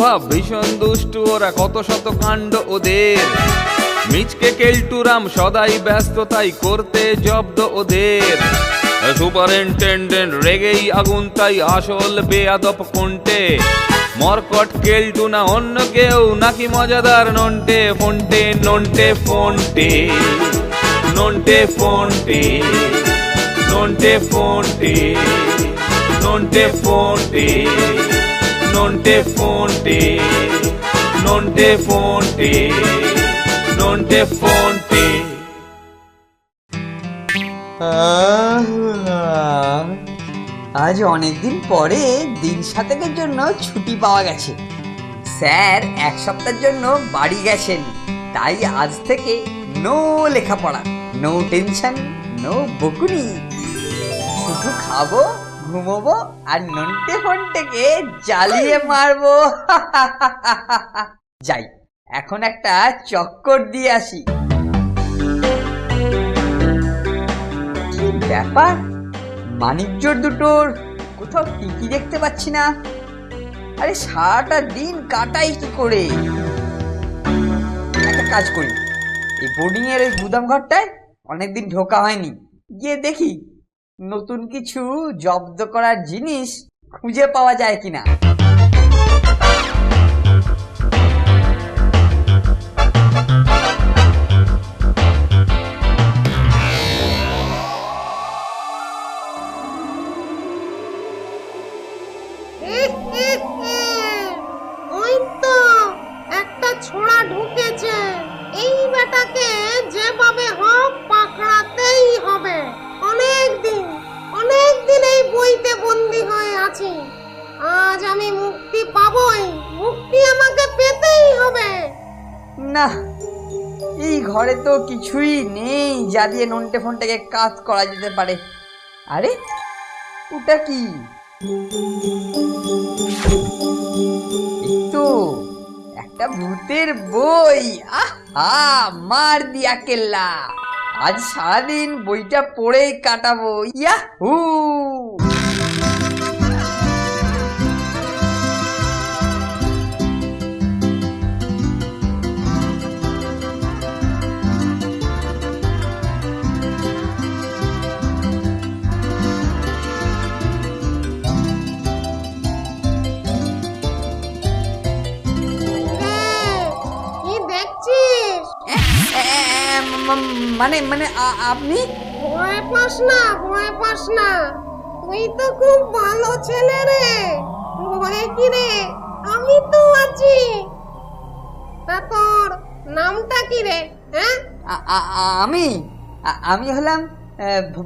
ভাব ভীষণ দুষ্টু ওরা, কত শত কাণ্ড ওদের। মিচকে কেলটুরাম সদাই ব্যস্ত, তাই করতে জব্দ ওদের। সুপারিনটেন্ডেন্ট রেগেই আগুন, তাই আসল বেয়াদব কোনটে। মরকট কেলটু না অন্য কেউ, নাকি মজাদার নন্টে ফন্টে। নন্টে ফন্টে, নন্টে ফন্টে, নন্টে ফন্টে, নন্টে ফন্টে, নন্টে ফন্টে, নন্টে ফন্টে, নন্টে ফন্টে। আজ অনেকদিন পরে দিন সাতেকের জন্য ছুটি পাওয়া গেছে। স্যার এক সপ্তাহের জন্য বাড়ি গেছেন, তাই আজ থেকে নো লেখাপড়া, নো টেনশন, নো বকুনি। শুধু খাবো, ঘুমোবো আর নন্টে ফন্টেকে জ্বালিয়ে মারবো। যাই এখন একটা চক্কর দিয়ে আসি। কি ব্যাপার, মানিকজোড় দুটোর কোথাও টিকি দেখতে পাচ্ছি না। আরে সারাটা দিন কাটাই কি করে? একটা কাজ করি, এই বোর্ডিং এর ওই গুদাম ঘরটায় অনেকদিন ঢোকা হয়নি, গিয়ে দেখি নতুন কিছু জব্দ করার জিনিস খুঁজে পাওয়া যায় কিনা। ওই তো একটা ছোড়া ঢুকেছে, এই বেটাকে যেভাবে হোক পাকড়াতেই হবে। অনেক দিন এই বইতে বন্দি হয়ে আছি, আজ আমি মুক্তি পাবই, মুক্তি আমাকে পেতেই হবে। না, এই ঘরে তো কিছুই নেই যা দিয়ে নন্টে ফন্টেকে কাজ করা যেতে পারে। আরে ওটা কি? তো একটা ভূতের বই। আহা, মার দিয়া কেল্লা। আজ সারাদিন বইটা পড়েই কাটাবো। ইয়াহু! কি দেখছিস? মানে মানে আপনি? ভয় পাস না, ভয় পাস না, তুই তো খুব ভালো ছেলে রে। ভয় কি রে, আমি তো আছি। তা তোর নামটা কি রে? হ্যাঁ, আমি আমি হলাম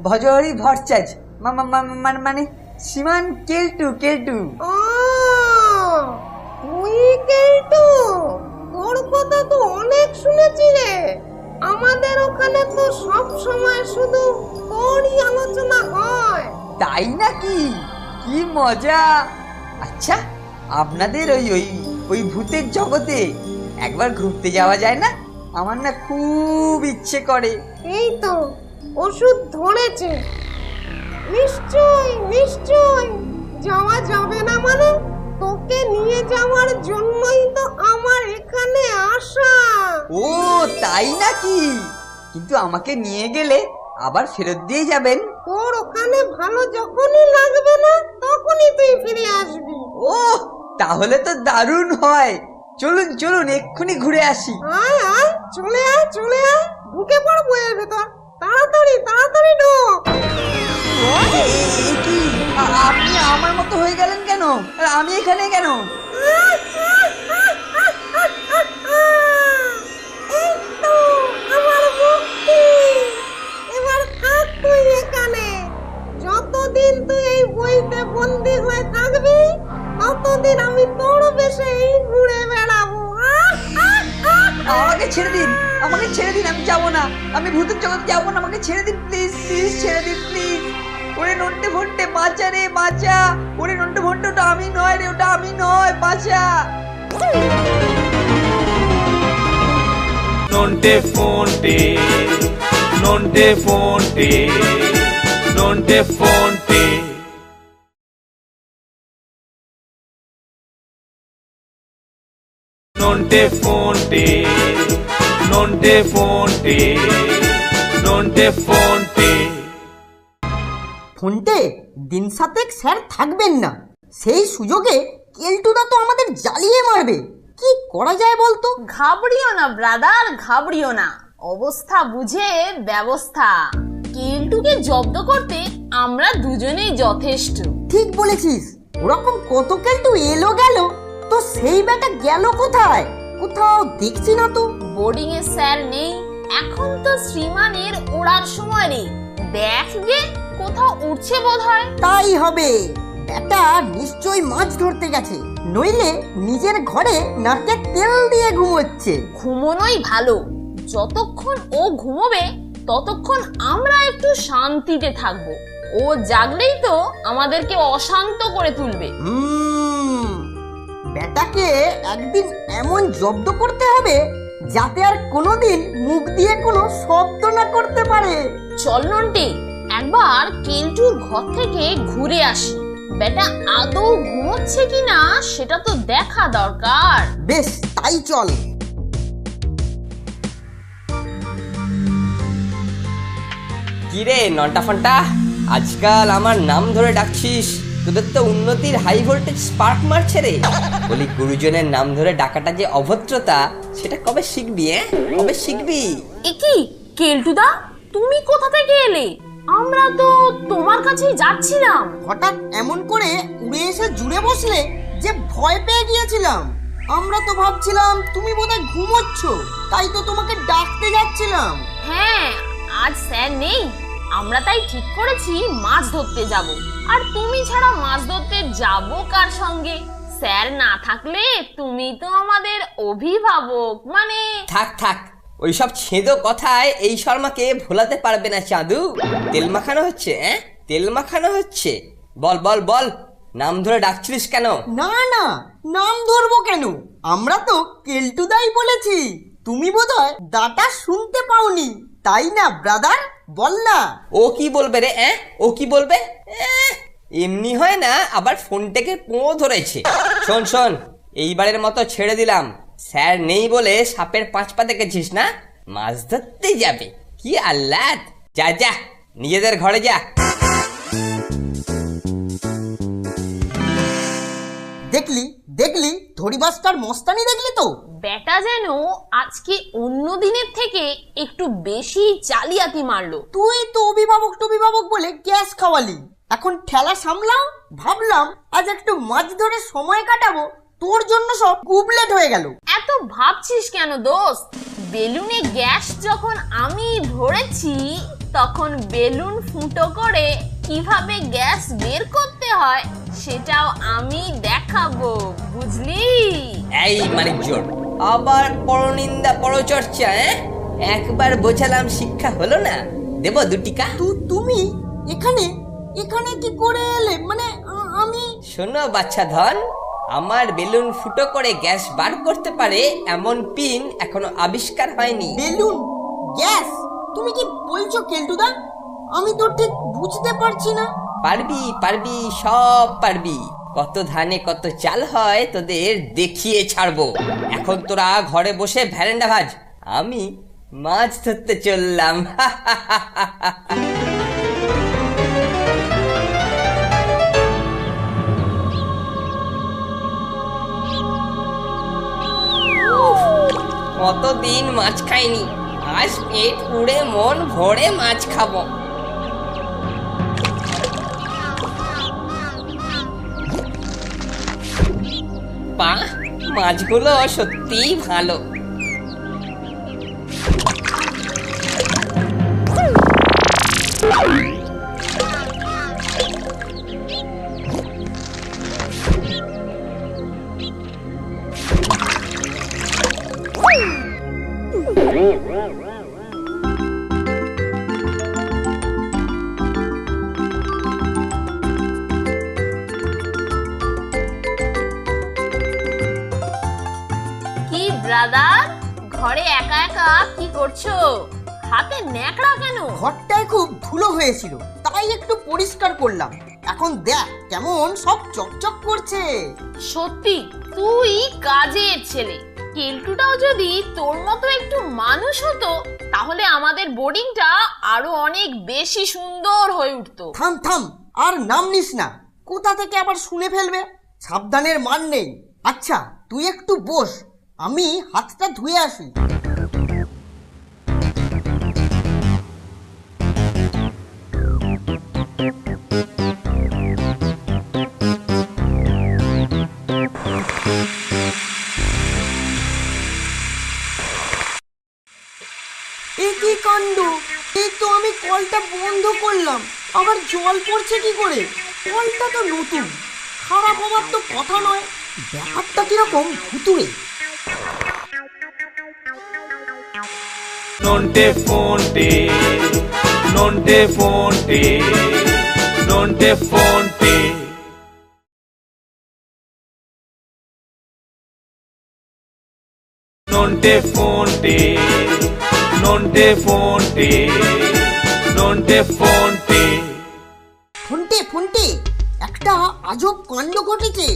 ভজহরি ভট্টাচার্য, মানে শ্রীমান কেলটু। কেলটু ও তুই কেলটু, তোর কথা তো অনেক শুনেছি রে। আমাদের ওখানে তো সব সময় শুধু তোরই আলোচনা হয়। তাই নাকি? কি মজা। আচ্ছা, আপনাদের ওই ওই ওই ভূতের জগতে একবার ঘুরতে যাওয়া যায় না? আমার না খুব ইচ্ছে করে। এই তো ওষুধ ধরেছে, নিশ্চয় যাওয়া যাবে না মানে? তোকে নিয়ে যাওয়ার জন্যই তো আমার এখানে আসা। ও তাই নাকি? কিন্তু আমাকে নিয়ে গেলে আবার ফেরত দিয়ে যাবেন? তোর ওখানে ভালো যখনই লাগবে না তখনই তুই ফিরে আসবি। ও তাহলে তো দারুণ হয়। চলুন চলুন, এক্ষুনি ঘুরে আসি। আয় চলে আয়, ঢুকে পড় বইয়ের ভেতর। তাড়াতাড়ি ঢোক। কি আপনি আমার মতো হয়ে গেলেন কেন? আর আমি এখানে কেন? এই তো আমার মুক্তি। এবার থাক তুই এখানে। যতদিন তুই এই বইতে বন্দি হয়ে থাকবি ততদিন আমি তোর বেশে ঘুরে বেড়াবো। আমাকে ছেড়ে দিন, আমি যাবো না। আমি ভূতের জগতে যাবো না, আমাকে ছেড়ে দিন প্লিজ, ছেড়ে দিন প্লিজ। ওরে নন্টে ফন্টে, বাঁচা রে বাঁচা। ওরে নন্টে ফন্টে, ওটা আমি নয় রে, ওটা আমি নয়, বাঁচা। নন্টে ফন্টে, নন্টে ফন্টে, নন্টে ফন্টে। নন্টে ফোনটে নন্টে ফোনটে নন্টে ফোনটে। ফোনটে দিন সাতেক স্যার থাকবেন না, সেই সুযোগে কেলটুদা তো আমাদের জ্বালিয়ে মারবে। কি করা যায় বলতো? ঘাবড়িও না ব্রাদার, ঘাবড়িও না, অবস্থা বুঝে ব্যবস্থা। কেলটুকে জব্দ করতে আমরা দুজনেই যথেষ্ট। ঠিক বলেছিস, ওরকম কত কেলটু এলো গেল, তো সেই ব্যাটা গেল কোথায়? কোথাও দেখছি না তো। বোর্ডিং এ স্যার নেই, এখন তো শ্রীমানের ওড়ার সময় নেই। দেখ গে, কোথাও উঠছে বোধহয়। তাই হবে, ব্যাটা নিশ্চয়ই মাছ ধরতে গেছে, নইলে নিজের ঘরে নাকে তেল দিয়ে ঘুমোচ্ছে। ঘুমোনোই ভালো, যতক্ষণ ও ঘুমোবে ততক্ষণ আমরা একটু শান্তিতে থাকবো। ও জাগলেই তো আমাদেরকে অশান্ত করে তুলবে। ব্যাটাকে একদিন এমন জব্দ করতে হবে যাতে আর কোনোদিন মুখ দিয়ে কোনো শব্দ না করতে পারে। চল নন্টে, একবার কেলটুর ঘর থেকে ঘুরে আসি। বেটা আদৌ ঘুমোচ্ছে কিনা সেটা তো দেখা দরকার। বেশ, তাই চল। কিরে নন্টা ফন্টা, আজকাল আমার নাম ধরে ডাকছিস? তোদের তো উন্নতির হাই ভোল্টেজ স্পার্ক মারছে রে। বলি, গুরুজনের নাম ধরে ডাকাটা যে অভদ্রতা, সেটা কবে শিখবি? কবে শিখবি? একি কেলটুদা, তুমি কোথা থেকে এলে? আমরা তো তোমার কাছেই যাচ্ছিলাম। হঠাৎ এমন করে উড়ে এসে জুড়ে বসলে যে ভয় পেয়ে গিয়েছিলাম। আমরা তো ভাবছিলাম তুমি বোধহয় ঘুমোচ্ছ, তাই তো তোমাকে ডাকতে যাচ্ছিলাম। হ্যাঁ, আজ স্যার নেই, আমরা তাই ঠিক করেছি মাছ ধরতে যাব। আর তুমি ছাড়া মাছ ধরতে যাব কার সঙ্গে? স্যার না থাকলে তুমি তো আমাদের অভিভাবক, মানে। থাক থাক, ওইসব ছেদো কথায় এই শর্মাকে ভোলাতে পারবে না চাঁদু। তেল মাখানো হচ্ছে, তেল মাখানো হচ্ছে। বল বল বল, নাম ধরে ডাকছিলিস কেন? না না, নাম ধরবো কেন? আমরা তো কেলটুদাই বলেছি। তুমি বোধহয় দাটা শুনতে পাওনি, তাই না ব্রাদার? বল না। ও কি বলবে রে? ও কি বলবে? এমনি হয় না, আবার ফোনটাকে পোঁ ধরেছে। শোন শোন, এইবারের মতো ছেড়ে দিলাম। স্যার নেই বলে সাপের 5 পা দেখেছিস না? মাছ ধরতে যাবে, কি আহ্লাদ! যা যা, নিজেদের ঘরে যা। দেখলি দেখলি ধরিবাসটার মস্তানি দেখলি তো? বেটা যেন আজকে অন্য দিনের থেকে একটু বেশি জালিয়াতি মারলো। তুই তো অভিভাবক বলে গ্যাস খাওয়ালি, এখন ঠেলা সামলাও। ভাবলাম আজ একটু মাছ ধরে সময় কাটাবো, তোর জন্য সব গুবলেট হয়ে গেল। এত ভাবছিস কেন দোস্ত? বেলুনে গ্যাস যখন আমি ধরেছি, তখন বেলুন ফুটো করে কিভাবে গ্যাস বের করতে হয় সেটাও আমি দেখাবো, বুঝলি? এই মানিক জোর, আবার পরনিন্দা পরচর্চা। একবার বোঝালাম, শিক্ষা হলো না? দেব 2 টিকা। তুমি এখানে এখানে কি করে এলে? মানে আমি। শোনো বাচ্চা ধন, আমার বেলুন ফুটো করে গ্যাস বার করতে পারে এমন পিন এখনো আবিষ্কার হয়নি। Balloon gas? তুমি কি বলছো কেলটুদা? আমি তো ঠিক বুঝতে পারছি না। পারবি পারবি, সব পারবি। কত ধানে কত চাল হয় তোদের দেখিয়ে ছাড়বো। এখন তোরা ঘরে বসে ভ্যারেন্ডা ভাজ, আমি মাছ ধরতে চললাম। কতদিন মাছ খাইনি, আজ পেট পুড়ে মন ভরে মাছ খাবো। বাহ, মাছগুলো সত্যিই ভালো। কি ব্রাদার, ঘরে একা একা কি করছো? হাতে ন্যাকড়া কেন? ঘরটায় খুব ধুলো হয়েছিল, তাই একটু পরিষ্কার করলাম। এখন দেখ কেমন সব চকচক করছে। সত্যি তুই কাজের ছেলে, কেলটুটাও যদি তোর মতো একটু মানুষ হতো তাহলে আমাদের বোর্ডিংটা আরো অনেক বেশি সুন্দর হয়ে উঠতো। থাম থাম, আর নাম নিস না, কোথা থেকে আবার শুনে ফেলবে। সাবধানের মান নেই। আচ্ছা তুই একটু বস, আমি হাতটা ধুয়ে আসি। এ কি কাণ্ড! এই তো আমি কলটা বন্ধ করলাম, আবার জল পড়ছে কি করে? কলটা তো নতুন, খারাপ হবার তো কথা নয়। ব্যাপারটা কিরকম ভুতুড়ে। নন্টে ফোনটে নন্টে ফোনটে নন্টে ফোনটে নন্টে ফোনটে নন্টে ফোনটে নন্টে ফোনটে ফোনটে ফোনটে, একটা আজব কাণ্ড ঘটেছে।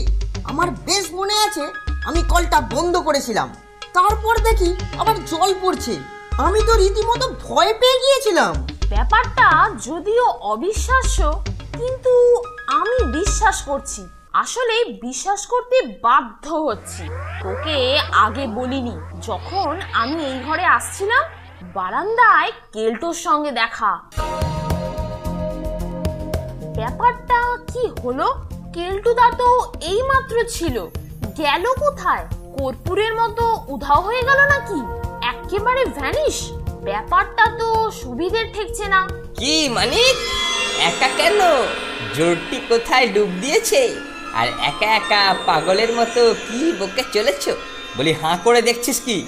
আমার বেশ মনে আছে, আমি কলটা বন্ধ করেছিলাম, তারপর দেখি আবার জল পড়ছে। আমি তো রীতিমতো ভয় পেয়ে গিয়েছিলাম। ব্যাপারটা যদিও অবিশ্বাস্য, কিন্তু আমি বিশ্বাস করছি। আসলে বিশ্বাস করতে বাধ্য হচ্ছি। তোকে আগে বলিনি, যখন আমি এই ঘরে আসছিলাম বারান্দায় কেলটোর সঙ্গে দেখা। ব্যাপারটা কি হলো, কেলটুদা তো এইমাত্র ছিল, গেল কোথায়? কর্পূরের মতো উধাও হয়ে গেল নাকি? একেবারে ভ্যানিশ। ব্যাপারটা তো সুবিধের ঠেকছে না। কি মানিক, একা কেন? জোরটি কোথায় ডুব দিয়েছে? আর একা একা পাগলের মতো কি বকে চলেছ? বলি হাঁ করে দেখছিস কি?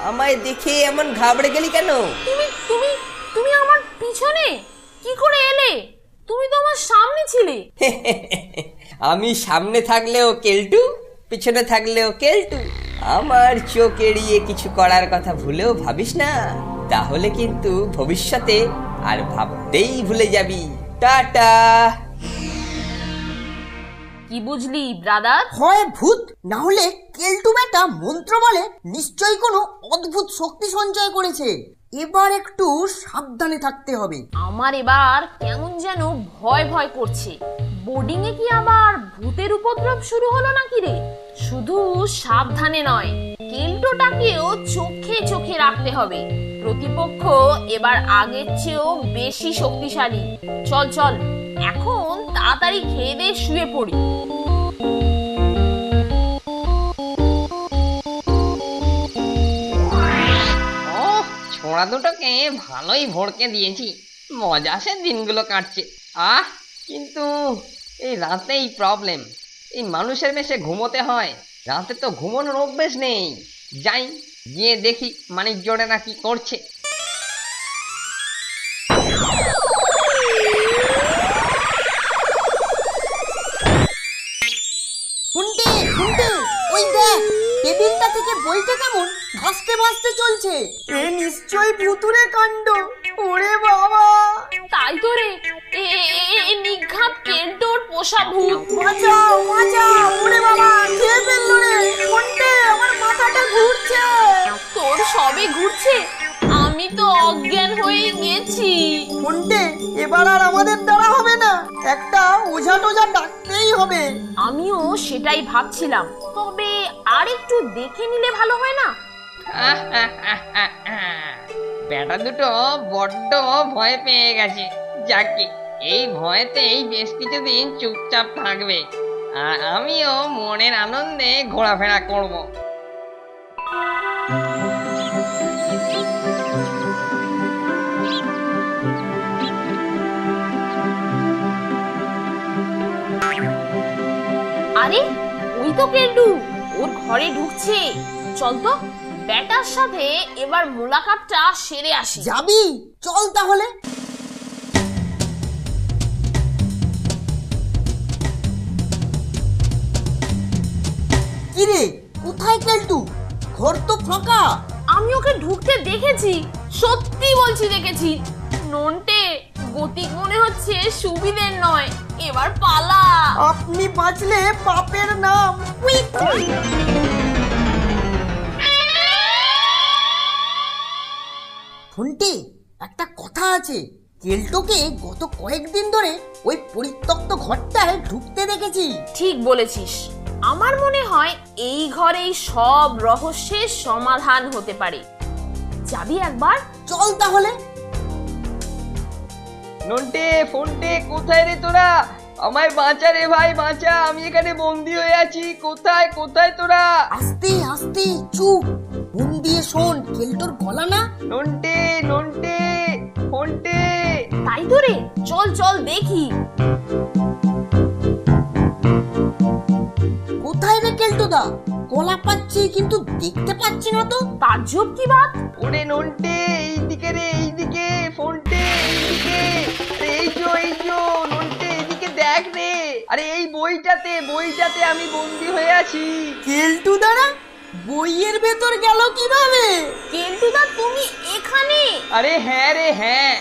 আমায় দেখে এমন ঘাবড়ে গেলি কেন? তুমি তুমি তুমি আমার পিছনে কি করে এলে? তুমি তো আমার সামনে ছিলে। আমি সামনে থাকলেও কেলটু, পিছনে থাকলেও কেলটু। আমার চোখ এড়িয়ে কিছু করার কথা ভুলেও ভাবিস না, তাহলে কিন্তু ভবিষ্যতে আর ভাবতেই ভুলে যাবি। টাটা। কি বুঝলি ব্রাদার? হয় ভূত, না হলে কেলটু বেটা মন্ত্র বলে নিশ্চয়ই কোনো অদ্ভুত শক্তি সঞ্চয় করেছে। এবার একটু সাবধানে থাকতে হবে। আমার এবার কেমন যেন ভয় ভয় করছে। বোর্ডিং এ কি আবার ভূতের উপদ্রব শুরু হলো নাকি রে? শুধু সাবধানে নয়, কেলটোটাকেও চোখে চোখে রাখতে হবে। প্রতিপক্ষ এবার আগের চেয়েও বেশি শক্তিশালী। চল চল, এখন তাড়াতাড়ি খেয়ে দিয়ে শুয়ে পড়ি। ছোড়া দুটোকে ভালোই ভড়কে দিয়েছি, মজা দিনগুলো কাটছে। কিন্তু এই রাতেই প্রবলেম। এই মানুষের মেশে ঘুমোতে হয়, রাতে তো ঘুমানোর অভ্যেস নেই। যাই গিয়ে দেখি মানিক জোড়েরা কি করছে। ফোনটে ফোনটে, ওই দেখ, টেবিলটা থেকে বইটা কেমন ভাসতে ভাসতে চলছে। এ নিশ্চয়ই ভুতুরে কাণ্ড। ওরে বাবা! তাই তো রে, নিঘাত কেলটোর পোষা ভূত। বাঁচাও বাঁচাও! ওরে বাবা, খেয়ে ফেললো রে! ফোনটে, আমার মাথাটা ঘুরছে। তোর সবে ঘুরছে? আমি তো অজ্ঞান হয়ে গেছি। ফোনটে, এবার আর আমাদের দ্বারা হবে না, একটা ওঝা টোঝা ডাকতেই হবে। আমিও সেটাই ভাবছিলাম, তবে আর একটু দেখে নিলে ভালো হয় না? বেটা দুটো বড্ড ভয় পেয়ে গেছে। যাকে এই ভয়েতেই বেশ কিছুদিন চুপচাপ থাকবে, আর আমিও মনের আনন্দে ঘোরাফেরা করব। আরে ওই তো কেলটু, ওর ঘরে ঢুকছে। চল তো, ব্যাটার সাথে এবার মোলাকাতটা সেরে আসি। যাবি? চল তাহলে। কিরে, কোথায় কেলটু? ঘর তো ফাঁকা। আমি ওকে ঢুকতে দেখেছি, সত্যি বলছি দেখেছি। নন্টে, গতিক মনে হচ্ছে সুবিধের নয়, এবার পালা। আপনি বাঁচলে বাপের নাম। উইক। ফোনটি একটা কথা আছে, কেলটোকে গত কয়েকদিন ধরে ওই পরিত্যক্ত ঘরটায় ঢুকতে দেখেছি। ঠিক বলেছিস, আমার মনে হয় এই ঘরেই সব রহস্যের সমাধান হতে পারে। যাবি একবার? চল তাহলে। নন্টে ফোনটে কোথায় রে তোরা? আমায় বাঁচা রে ভাই, বাঁচা, আমি এখানে বন্দি হয়ে আছি। কোথায় কোথায় তোরা? আস্তে আস্তে, চুপ, মন দিয়ে শোন, কেলটোর গলা না। নন্টে নন্টে ফোনটে। তাই তো রে, চল চল দেখি। কোথায় রে কেলটোদা? গলা পাচ্ছি কিন্তু দেখতে পাচ্ছি না তো। তাজ্জব কি বাত? ওরে নন্টে, এইদিকে রে, এইদিকে। ফোনটে এইদিকে। আরে এই যো নন্টে, এইদিকে দেখ রে। আরে এই বইটাতে আমি বন্দি হয়ে আছি। কেলটুদা না? বইয়ের ভেতর গেল কিভাবে? কেলটুদা তুমি এখানে? আরে হ্যাঁ রে হ্যাঁ,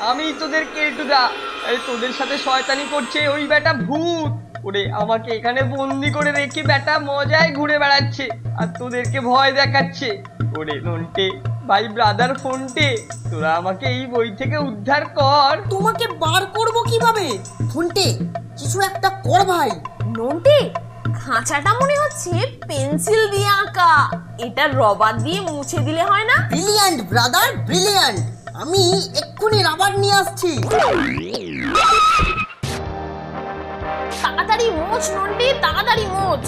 আমি তোদের কেলটুদা। আরে তোদের সাথে শয়তানি করছে ওই বেটা ভূত। ওরে আমাকে এখানে বন্দি করে রেখে বেটা মজায় ঘুরে বেড়াচ্ছে আর তোদেরকে ভয় দেখাচ্ছে। ওরে নন্টে ভাই, ব্রাদার ফোনটে, তোরা আমাকে এই বই থেকে উদ্ধার কর। তোমাকে বার করব কিভাবে? ফোনটে, কিছু একটা কর ভাই। নন্টে, খাঁচাটা মনে হচ্ছে পেন্সিল দিয়ে আঁকা। এটা রবার দিয়ে মুছে দিলে হয় না? Brilliant brother, brilliant. আমি এক্ষুনি রাবার নিয়ে আসছি। তাড়াতাড়ি মোছ নন্টে, তাড়াতাড়ি মোছ।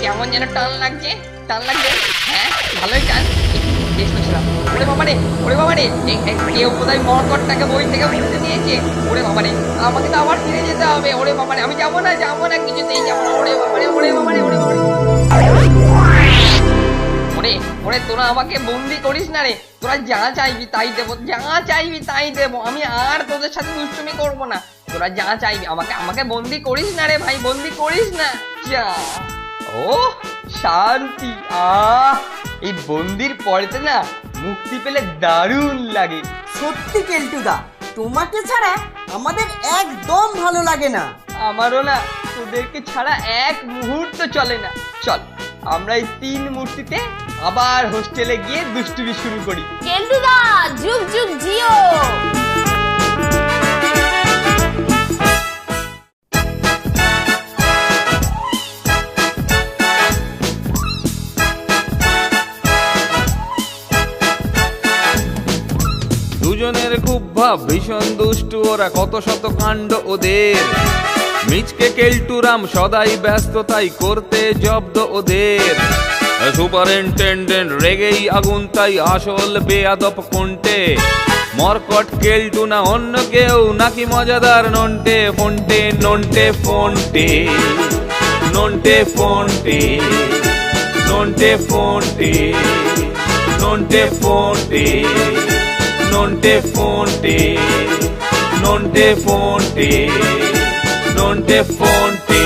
কেমন যেন টান লাগছে, হ্যাঁ ভালোই টান। বেশ করছিলাম। ওরে বাবারে, কেউ কোথায় মরকটটাকে বই থেকে মুছতে নিয়েছে। ওরে বাবারে, আমাকে তো আবার ফিরে যেতে হবে। ওরে বাবারে, আমি যাবো না, কিছুতেই যাবো না। ওরে বাবারে। ওরে তোরা আমাকে বন্দি করিস না রে। তোরা যা চাইবি তাই দেবো। আমি আর তোদের সাথে দুষ্টুমি করবো না। তোরা যা চাইবি, আমাকে বন্দি করিস না রে ভাই, বন্দি করিস না। যা। ও শান্তি। এই বন্দির পরেতে না মুক্তি পেলে দারুণ লাগে। সত্যি কেলটুদা, তোমাকে ছাড়া আমাদের একদম ভালো লাগে না। আমারও না, তোদেরকে ছাড়া এক মুহূর্ত চলে না। চল আমরা এই 3 মূর্তিতে আবার হোস্টেলে গিয়ে দুষ্টুমি শুরু করি। কেলটুদা, যুগ যুগ জিও। দুজনের খুব ভাব, ভীষণ দুষ্টু ওরা, কত শত কাণ্ড ওদের। মিচকে কেলটুরাম সদাই ব্যস্ত, তাই করতে জব্দ ওদের। সুপারিনটেন্ডেন্ট রেগেই আগুন, তাই আসল বেয়াদব কোনটে। মরকট কেলটু না অন্য কেউ, নাকি মজাদার নন্টে ফোনটে। নন্টে ফোনটে, নন্টে ফোনটে, নন্টে ফোনটে, নন্টে ফোনটে, নন্টে ফোনটে, নন্টে ফোনটে, নন্টে ফোনটে।